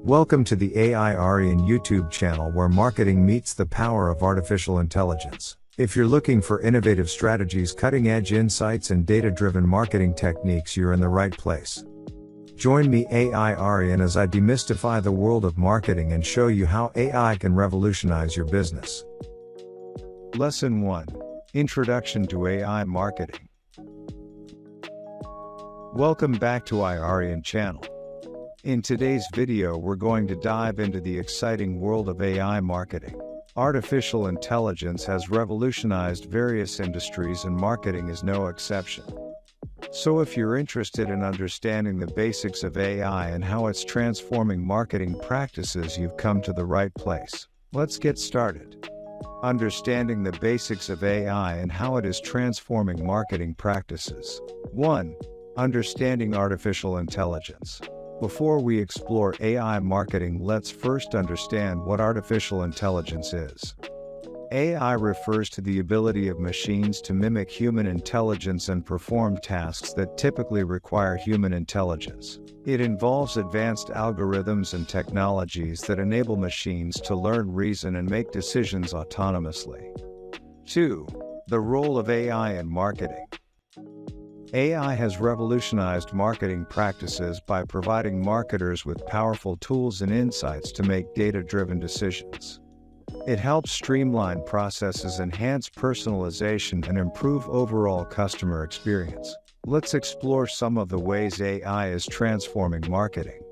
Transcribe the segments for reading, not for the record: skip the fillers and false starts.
Welcome to the AI Arian YouTube channel where marketing meets the power of artificial intelligence. If you're looking for innovative strategies, cutting-edge insights and data-driven marketing techniques, you're in the right place. Join me, AI Arian, as I demystify the world of marketing and show you how AI can revolutionize your business. Lesson 1. Introduction to AI Marketing. Welcome back to Arian channel. In today's video, we're going to dive into the exciting world of AI marketing. Artificial intelligence has revolutionized various industries and marketing is no exception. So if you're interested in understanding the basics of AI and how it's transforming marketing practices, you've come to the right place. Let's get started. Understanding the basics of AI and how it is transforming marketing practices. 1. Understanding artificial intelligence. Before we explore AI marketing, let's first understand what artificial intelligence is. AI refers to the ability of machines to mimic human intelligence and perform tasks that typically require human intelligence. It involves advanced algorithms and technologies that enable machines to learn, reason, and make decisions autonomously. 2. The role of AI in marketing. AI has revolutionized marketing practices by providing marketers with powerful tools and insights to make data-driven decisions. It helps streamline processes, enhance personalization, and improve overall customer experience. Let's explore some of the ways AI is transforming marketing.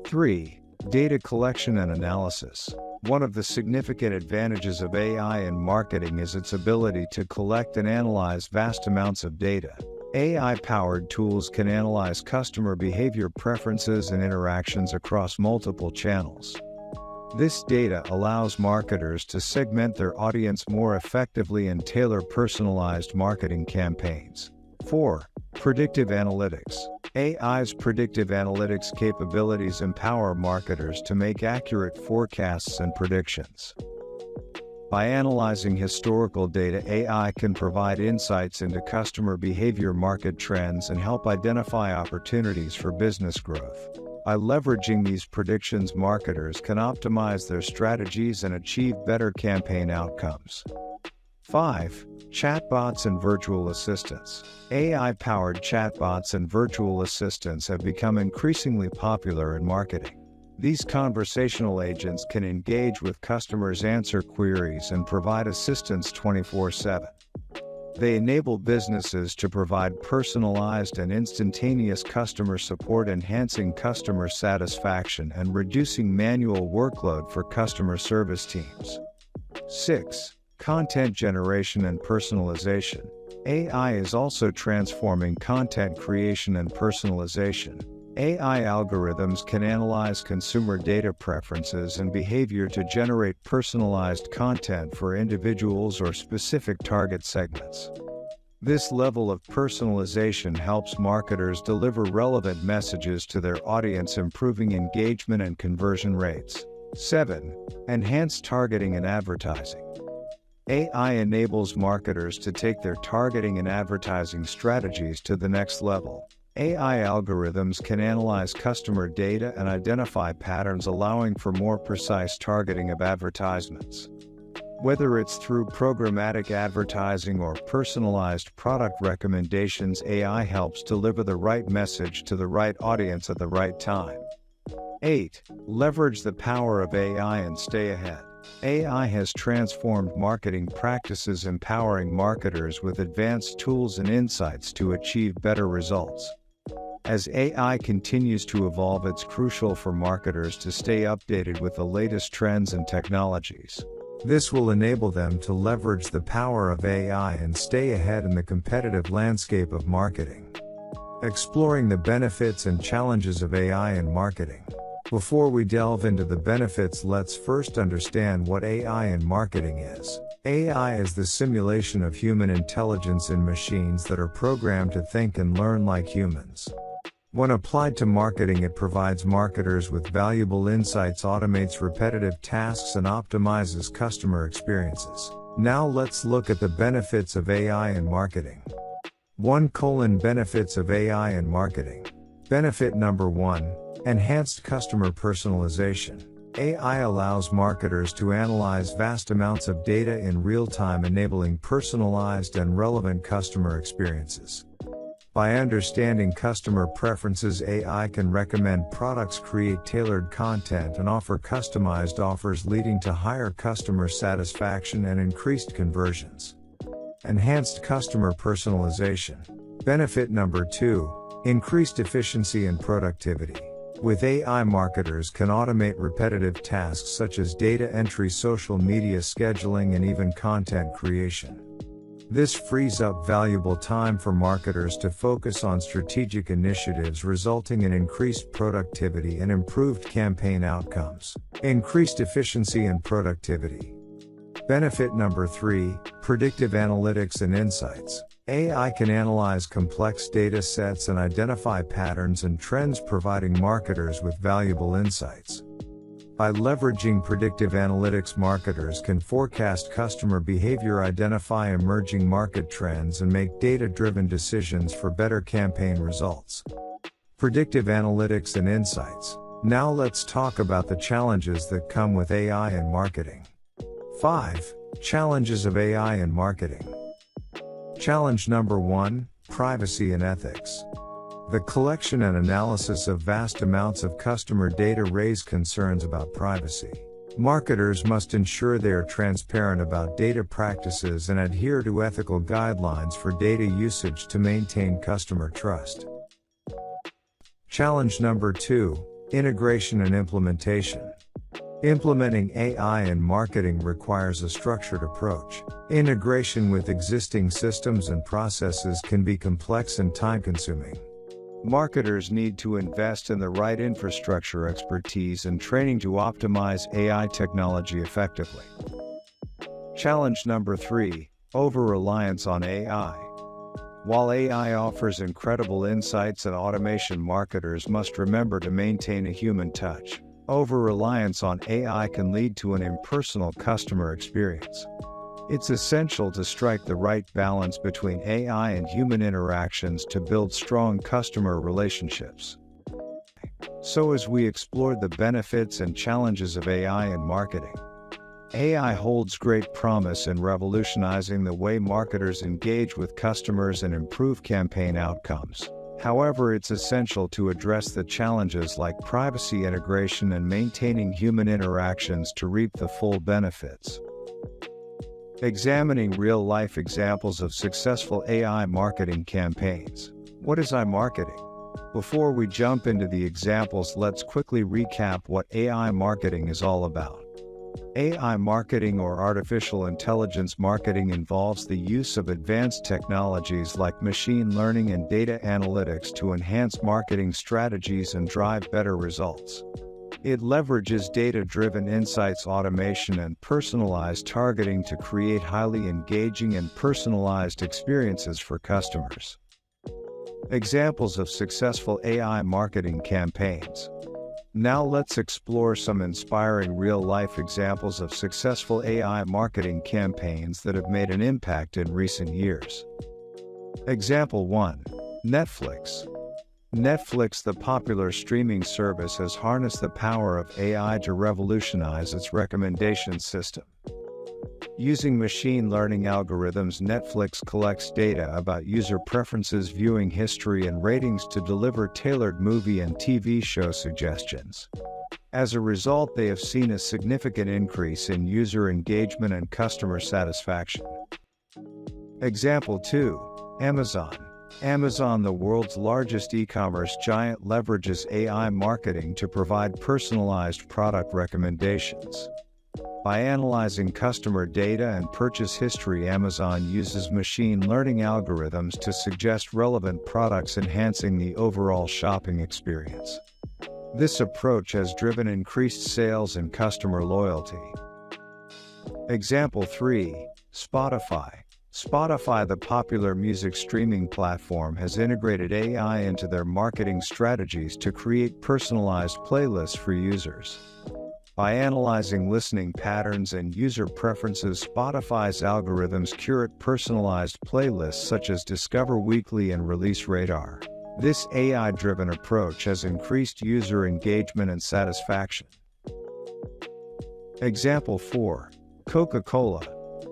3. Data collection and analysis. One of the significant advantages of AI in marketing is its ability to collect and analyze vast amounts of data. AI-powered tools can analyze customer behavior, preferences, and interactions across multiple channels. This data allows marketers to segment their audience more effectively and tailor personalized marketing campaigns. 4. Predictive analytics. AI's predictive analytics capabilities empower marketers to make accurate forecasts and predictions. By analyzing historical data, AI can provide insights into customer behavior, market trends, and help identify opportunities for business growth. By leveraging these predictions, marketers can optimize their strategies and achieve better campaign outcomes. 5. Chatbots and virtual assistants. AI-powered chatbots and virtual assistants have become increasingly popular in marketing. These conversational agents can engage with customers, answer queries, and provide assistance 24/7. They enable businesses to provide personalized and instantaneous customer support, enhancing customer satisfaction and reducing manual workload for customer service teams. 6. Content generation and personalization. AI is also transforming content creation and personalization. AI algorithms can analyze consumer data preferences and behavior to generate personalized content for individuals or specific target segments. This level of personalization helps marketers deliver relevant messages to their audience, improving engagement and conversion rates. 7. Enhanced targeting and advertising. AI enables marketers to take their targeting and advertising strategies to the next level. AI algorithms can analyze customer data and identify patterns, allowing for more precise targeting of advertisements. Whether it's through programmatic advertising or personalized product recommendations, AI helps deliver the right message to the right audience at the right time. 8. Leverage the power of AI and stay ahead. AI has transformed marketing practices, empowering marketers with advanced tools and insights to achieve better results. As AI continues to evolve, it's crucial for marketers to stay updated with the latest trends and technologies. This will enable them to leverage the power of AI and stay ahead in the competitive landscape of marketing. Exploring the benefits and challenges of AI in marketing. Before we delve into the benefits, let's first understand what AI in marketing is. AI is the simulation of human intelligence in machines that are programmed to think and learn like humans. When applied to marketing, it provides marketers with valuable insights, automates repetitive tasks, and optimizes customer experiences. Now let's look at the benefits of AI in marketing. 1. Benefits of AI in marketing. Benefit number 1. Enhanced customer personalization. AI allows marketers to analyze vast amounts of data in real time, enabling personalized and relevant customer experiences. By understanding customer preferences, AI can recommend products, create tailored content, and offer customized offers, leading to higher customer satisfaction and increased conversions. Enhanced customer personalization. Benefit number 2: increased efficiency and productivity. With AI, marketers can automate repetitive tasks such as data entry, social media scheduling, and even content creation. This frees up valuable time for marketers to focus on strategic initiatives, resulting in increased productivity and improved campaign outcomes. Increased efficiency and productivity. Benefit number 3: predictive analytics and insights. AI can analyze complex data sets and identify patterns and trends, providing marketers with valuable insights. By leveraging predictive analytics, marketers can forecast customer behavior, identify emerging market trends, and make data-driven decisions for better campaign results. Predictive analytics and insights. Now let's talk about the challenges that come with AI in marketing. 5. Challenges of AI in marketing. Challenge number 1: privacy and ethics. The collection and analysis of vast amounts of customer data raise concerns about privacy. Marketers must ensure they are transparent about data practices and adhere to ethical guidelines for data usage to maintain customer trust. Challenge number 2: integration and implementation. Implementing AI in marketing requires a structured approach. Integration with existing systems and processes can be complex and time-consuming. Marketers need to invest in the right infrastructure, expertise, and training to optimize AI technology effectively. Challenge number 3: over-reliance on AI. While AI offers incredible insights and automation, marketers must remember to maintain a human touch. Over-reliance on AI can lead to an impersonal customer experience. It's essential to strike the right balance between AI and human interactions to build strong customer relationships. So, as we explored the benefits and challenges of AI in marketing, AI holds great promise in revolutionizing the way marketers engage with customers and improve campaign outcomes. However, it's essential to address the challenges like privacy, integration, and maintaining human interactions to reap the full benefits. Examining real-life examples of successful AI marketing campaigns. What is AI marketing? Before we jump into the examples, let's quickly recap what AI marketing is all about. AI marketing, or artificial intelligence marketing, involves the use of advanced technologies like machine learning and data analytics to enhance marketing strategies and drive better results. It leverages data-driven insights, automation, and personalized targeting to create highly engaging and personalized experiences for customers. Examples of successful AI marketing campaigns. Now let's explore some inspiring real-life examples of successful AI marketing campaigns that have made an impact in recent years. Example 1. Netflix. Netflix, the popular streaming service, has harnessed the power of AI to revolutionize its recommendation system. Using machine learning algorithms, Netflix collects data about user preferences, viewing history, and ratings to deliver tailored movie and TV show suggestions. As a result, they have seen a significant increase in user engagement and customer satisfaction. Example 2. Amazon. Amazon, the world's largest e-commerce giant, leverages AI marketing to provide personalized product recommendations. By analyzing customer data and purchase history, Amazon uses machine learning algorithms to suggest relevant products, enhancing the overall shopping experience. This approach has driven increased sales and customer loyalty. Example 3. Spotify. Spotify, the popular music streaming platform, has integrated AI into their marketing strategies to create personalized playlists for users. By analyzing listening patterns and user preferences, Spotify's algorithms curate personalized playlists such as Discover Weekly and Release Radar. This AI-driven approach has increased user engagement and satisfaction. Example 4. Coca-Cola.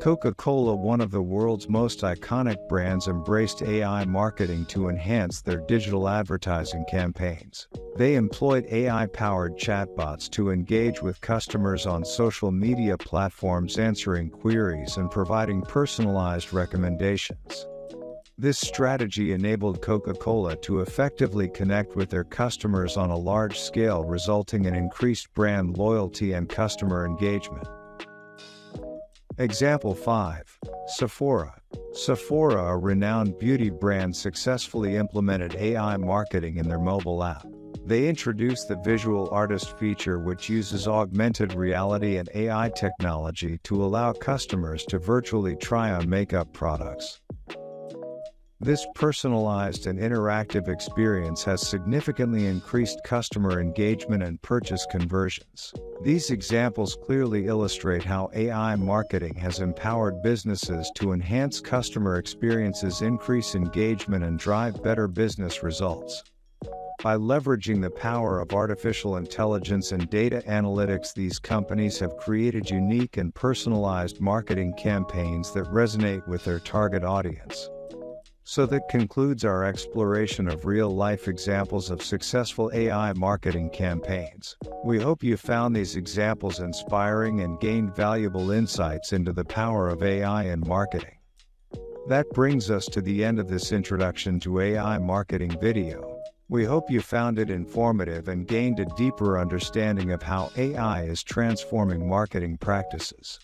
Coca-Cola, one of the world's most iconic brands, embraced AI marketing to enhance their digital advertising campaigns. They employed AI-powered chatbots to engage with customers on social media platforms, answering queries and providing personalized recommendations. This strategy enabled Coca-Cola to effectively connect with their customers on a large scale, resulting in increased brand loyalty and customer engagement. Example 5. Sephora. Sephora, a renowned beauty brand, successfully implemented AI marketing in their mobile app. They introduced the visual artist feature, which uses augmented reality and AI technology to allow customers to virtually try on makeup products. This personalized and interactive experience has significantly increased customer engagement and purchase conversions. These examples clearly illustrate how AI marketing has empowered businesses to enhance customer experiences, increase engagement, and drive better business results. By leveraging the power of artificial intelligence and data analytics, these companies have created unique and personalized marketing campaigns that resonate with their target audience. So that concludes our exploration of real-life examples of successful AI marketing campaigns. We hope you found these examples inspiring and gained valuable insights into the power of AI in marketing. That brings us to the end of this introduction to AI marketing video. We hope you found it informative and gained a deeper understanding of how AI is transforming marketing practices.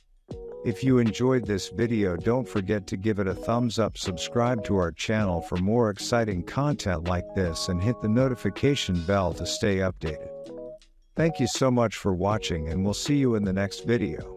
If you enjoyed this video, don't forget to give it a thumbs up, subscribe to our channel for more exciting content like this, and hit the notification bell to stay updated. Thank you so much for watching, and we'll see you in the next video.